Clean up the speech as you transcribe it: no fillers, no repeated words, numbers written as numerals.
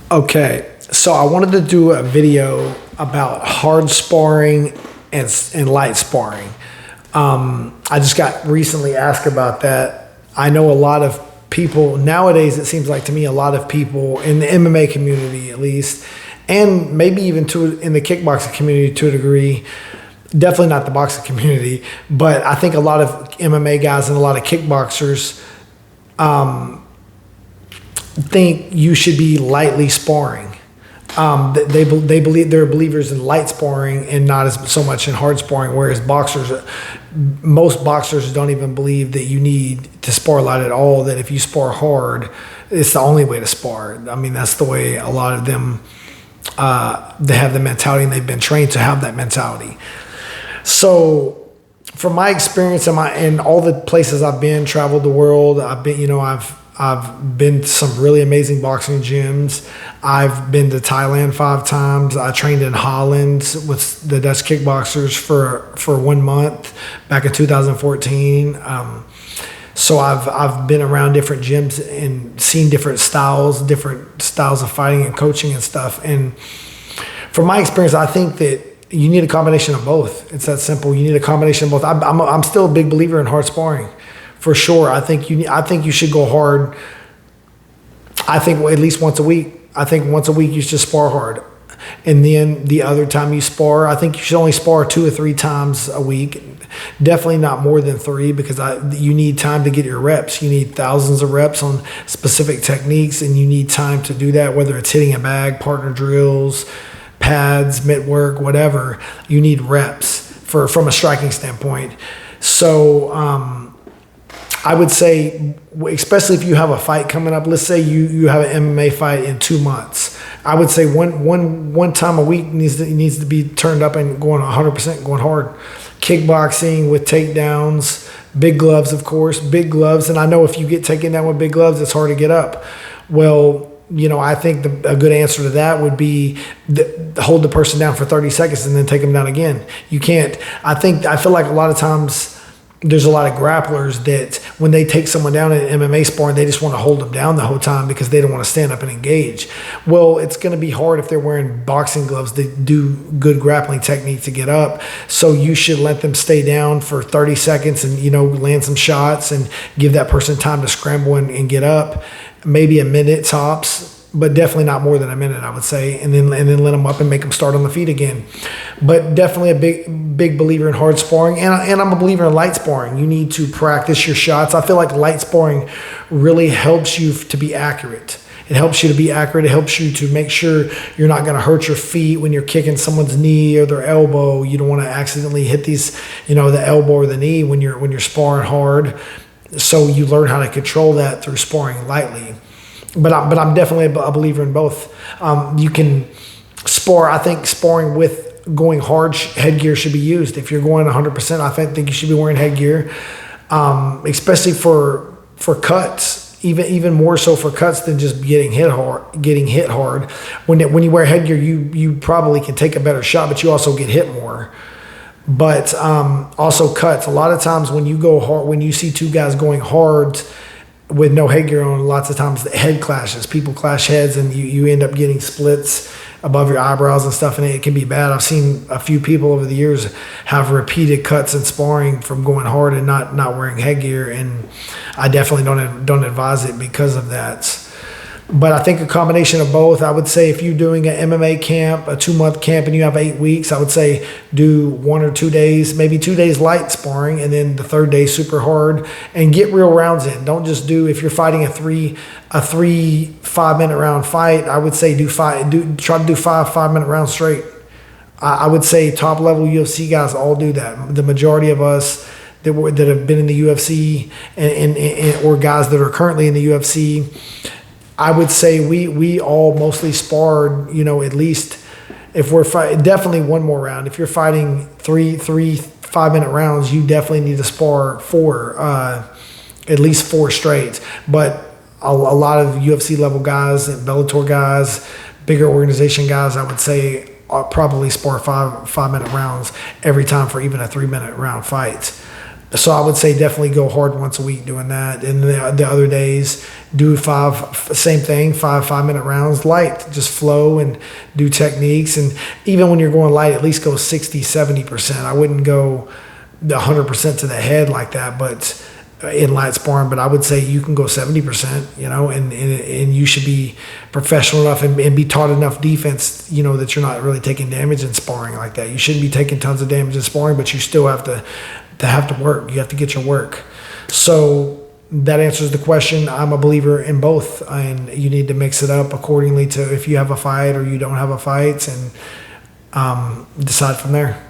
Okay, so I wanted to do a video about hard sparring and light sparring. I just got recently asked about that. I know a lot of people nowadays, it seems like to me, a lot of people in the MMA community at least, and maybe even in the kickboxing community to a degree, definitely not the boxing community, but I think a lot of MMA guys and a lot of kickboxers think you should be lightly sparring. They believe they're believers in light sparring and not as so much in hard sparring. Whereas most boxers don't even believe that you need to spar light at all. That if you spar hard, it's the only way to spar. I mean, that's the way a lot of them they have the mentality, and they've been trained to have that mentality. So, from my experience and all the places I've been, traveled the world, I've been to some really amazing boxing gyms. I've been to Thailand 5 times. I trained in Holland with the Dutch kickboxers for 1 month back in 2014. So I've been around different gyms and seen different styles of fighting and coaching and stuff. And from my experience, I think that you need a combination of both. It's that simple. You need a combination of both. I'm still a big believer in hard sparring. For sure, I think you should go hard. I think at least once a week. I think once a week you should spar hard, and then the other time you spar, I think you should only spar 2 or 3 times a week. Definitely not more than 3, because you need time to get your reps. You need thousands of reps on specific techniques, and you need time to do that. Whether it's hitting a bag, partner drills, pads, mitt work, whatever, you need reps from a striking standpoint. So. I would say, especially if you have a fight coming up, let's say you have an MMA fight in 2 months. I would say one time a week needs to be turned up and going 100%, going hard. Kickboxing with takedowns, big gloves, of course, big gloves. And I know if you get taken down with big gloves, it's hard to get up. Well, I think a good answer to that would be hold the person down for 30 seconds and then take them down again. You can't. I feel like a lot of times, there's a lot of grapplers that when they take someone down in MMA sparring, they just want to hold them down the whole time because they don't want to stand up and engage. Well, it's going to be hard if they're wearing boxing gloves to do good grappling technique to get up. So you should let them stay down for 30 seconds and, land some shots and give that person time to scramble and get up. Maybe a minute tops, but definitely not more than a minute, I would say, and then let them up and make them start on the feet again. But definitely a big believer in hard sparring, and I'm a believer in light sparring. You need to practice your shots. I feel like light sparring really helps you to be accurate. It helps you to be accurate. It helps you to make sure you're not going to hurt your feet when you're kicking someone's knee or their elbow. You don't want to accidentally hit the elbow or the knee when you're sparring hard. So you learn how to control that through sparring lightly. But I'm definitely a believer in both. You can spar. I think sparring with going hard, headgear should be used. If you're going 100%, I think you should be wearing headgear, especially for cuts. Even more so for cuts than just getting hit hard. When you wear headgear, you probably can take a better shot, but you also get hit more. But also cuts. A lot of times when you go hard, when you see 2 guys going hard with no headgear on, lots of times the head clashes. People clash heads, and you end up getting splits above your eyebrows and stuff, and it can be bad. I've seen a few people over the years have repeated cuts and sparring from going hard and not wearing headgear, and I definitely don't advise it because of that. But I think a combination of both. I would say if you're doing an MMA camp, a 2-month camp, and you have 8 weeks, I would say do 1 or 2 days, maybe 2 days light sparring, and then the 3rd day super hard, and get real rounds in. Don't just do, if you're fighting a 5-minute round fight, I would say try to do 5-minute rounds straight. I would say top level UFC guys all do that. The majority of us that have been in the UFC or guys that are currently in the UFC, I would say we all mostly sparred, at least if we're fighting, definitely 1 more round. If you're fighting 3 5-minute rounds, you definitely need to spar 4, at least 4 straight. But a lot of UFC level guys and Bellator guys, bigger organization guys, I would say probably spar 5-minute rounds every time for even a 3-minute round fight. So I would say definitely go hard once a week doing that. And the other days, do same thing, 5-minute rounds, light, just flow and do techniques. And even when you're going light, at least go 60, 70%. I wouldn't go 100% to the head like that, but in light sparring, but I would say you can go 70%, and you should be professional enough and be taught enough defense, that you're not really taking damage in sparring like that. You shouldn't be taking tons of damage in sparring, but you still have to work. You have to get your work. So that answers the question. I'm a believer in both, and you need to mix it up accordingly to if you have a fight or you don't have a fight, and decide from there.